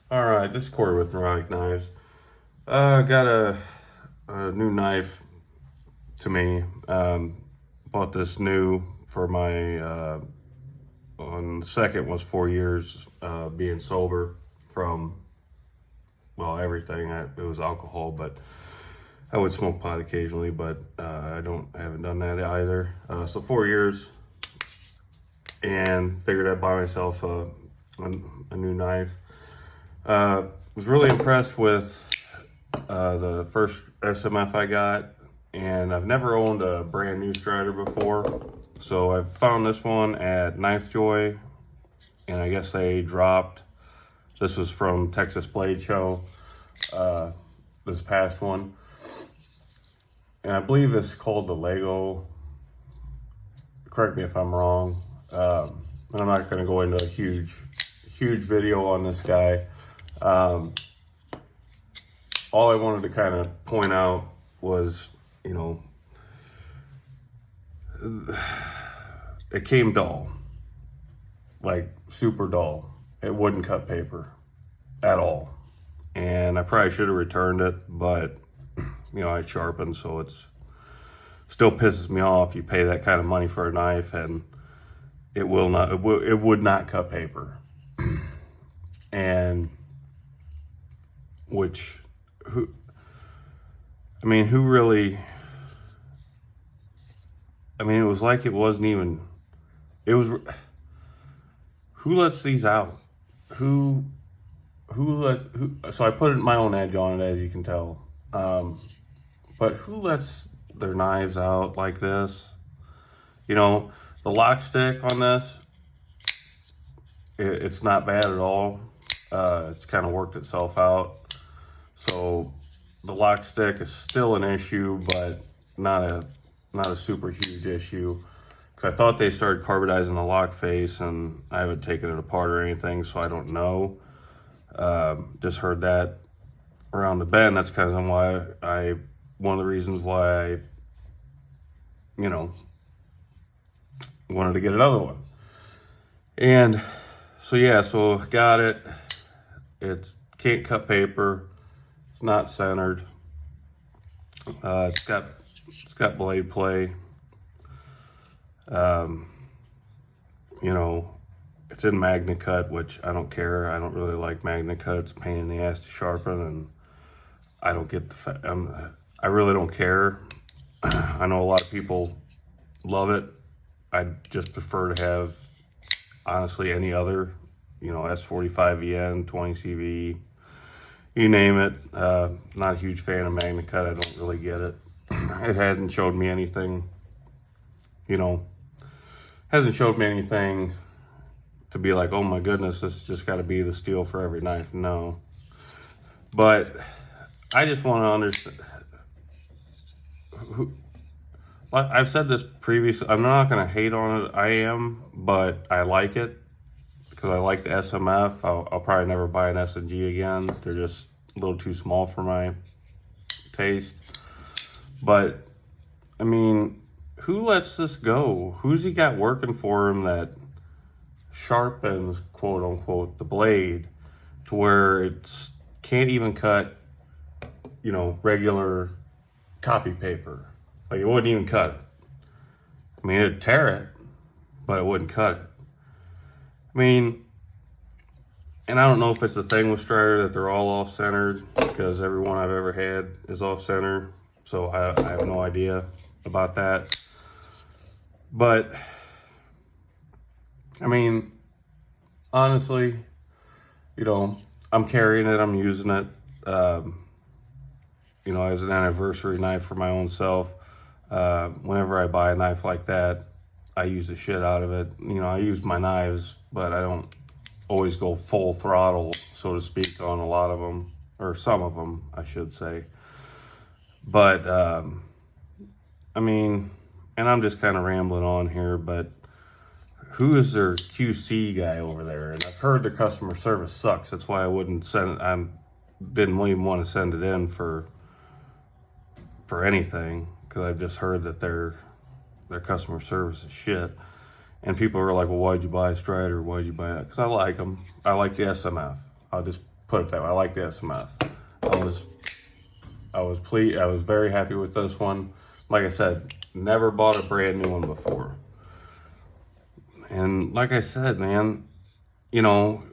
All right, this is Corey with Neurotic Knives. Got a new knife to me. Bought this new for my, on the second was 4 years being sober from, well, everything. It was alcohol, but I would smoke pot occasionally, but I haven't done that either. So 4 years, and figured I'd buy myself a new knife. Was really impressed with the first SMF I got, and I've never owned a brand new Strider before. So I found this one at Knife Joy, and I guess they dropped, this was from Texas Blade Show, this past one. And I believe it's called the Lego. Correct me if I'm wrong. And I'm not going to go into a huge video on this guy. All I wanted to kind of point out was, it came dull, like super dull. It wouldn't cut paper at all. And I probably should have returned it, but I sharpened, so it's still pisses me off. You pay that kind of money for a knife and it would not cut paper. And who really, it was like it wasn't even, who lets these out? So I put my own edge on it, as you can tell. But who lets their knives out like this? The lock stick on this, it's not bad at all. It's kind of worked itself out. So the lock stick is still an issue, but not a super huge issue. Because I thought they started carbonizing the lock face, and I haven't taken it apart or anything, so I don't know. Just heard that around the bend. That's kind of one of the reasons why I, wanted to get another one. And so got it. It can't cut paper. It's not centered. It's got blade play. It's in Magna Cut, which I don't care. I don't really like Magna Cut. It's a pain in the ass to sharpen, and I don't get I really don't care. I know a lot of people love it. I just prefer to have, honestly, any other, S45VN, 20CV, you name it. Not a huge fan of Magna Cut. I don't really get it. It hasn't showed me anything, to be like, oh my goodness, this has just got to be the steel for every knife. No. But I just want to understand. I've said this previously. I'm not going to hate on it. I am, but I like it because I like the SMF. I'll probably never buy an S&G again. They're just a little too small for my taste. But who lets this go? Who's he got working for him that sharpens, quote unquote, the blade to where it can't even cut, regular copy paper? Like, it wouldn't even cut it. It'd tear it, but it wouldn't cut it. And I don't know if it's a thing with Strider that they're all off-centered, because every one I've ever had is off-center. So I have no idea about that. But, honestly, I'm carrying it, I'm using it, as an anniversary knife for my own self. Whenever I buy a knife like that, I use the shit out of it. I use my knives, but I don't always go full throttle, so to speak, on a lot of them, or some of them, I should say. But, and I'm just kind of rambling on here, but who is their QC guy over there? And I've heard their customer service sucks. That's why I wouldn't send it. I didn't even want to send it in for anything, because I've just heard that their customer service is shit. And people are like, well, why'd you buy a Strider? Why'd you buy it? Because I like them. I like the SMF. I'll just Put it that way. I like the SMF. I was pleased. I was very happy with this one. Like I said, never bought a brand new one before. And like I said, man, you know,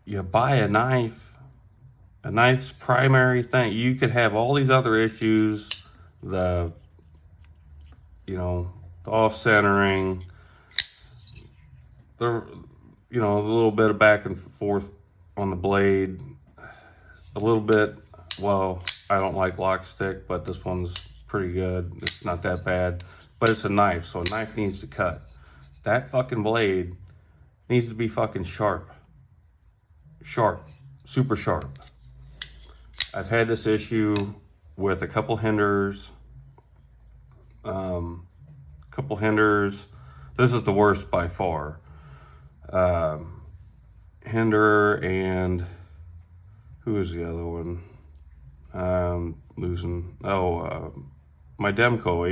you buy a knife's primary thing. You could have all these other issues, the off-centering, the little bit of back and forth on the blade, a little bit. Well, I don't like lock stick, but this one's pretty good. It's not that bad, but it's a knife, so a knife needs to cut. That fucking blade needs to be fucking sharp, super sharp. I've had this issue with a couple hinders. This is the worst by far. Hinder and who is the other one? My Demco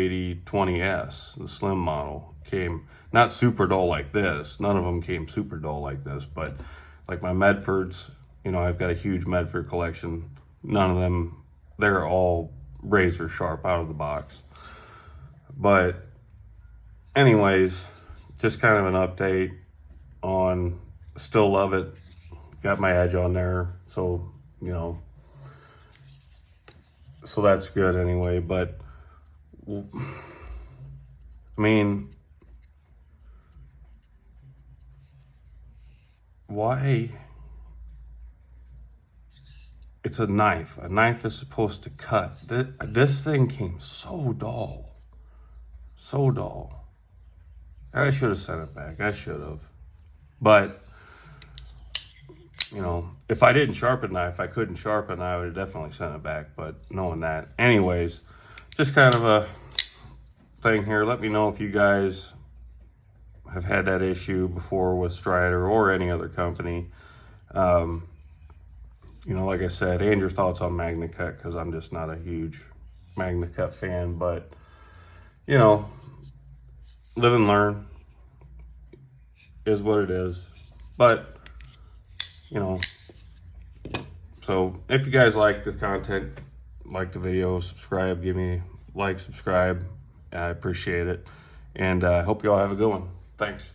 8020S, the slim model, came not super dull like this. None of them came super dull like this, but like my Medfords, I've got a huge Medford collection. None of them, they're all razor sharp out of the box. But anyways, just kind of an update on, still love it. Got my edge on there, so so that's good anyway. But I mean, why? It's a knife. A knife is supposed to cut. This thing came so dull. So dull. I should have sent it back. I should have. But, if I didn't sharpen a knife, I couldn't sharpen, I would have definitely sent it back. But knowing that. Anyways, just kind of a thing here. Let me know if you guys have had that issue before with Strider or any other company. Like I said, and your thoughts on MagnaCut, because I'm just not a huge MagnaCut fan. But, live and learn is what it is. But, so if you guys like the content, like the video, subscribe, give me like, subscribe. I appreciate it. And I hope you all have a good one. Thanks.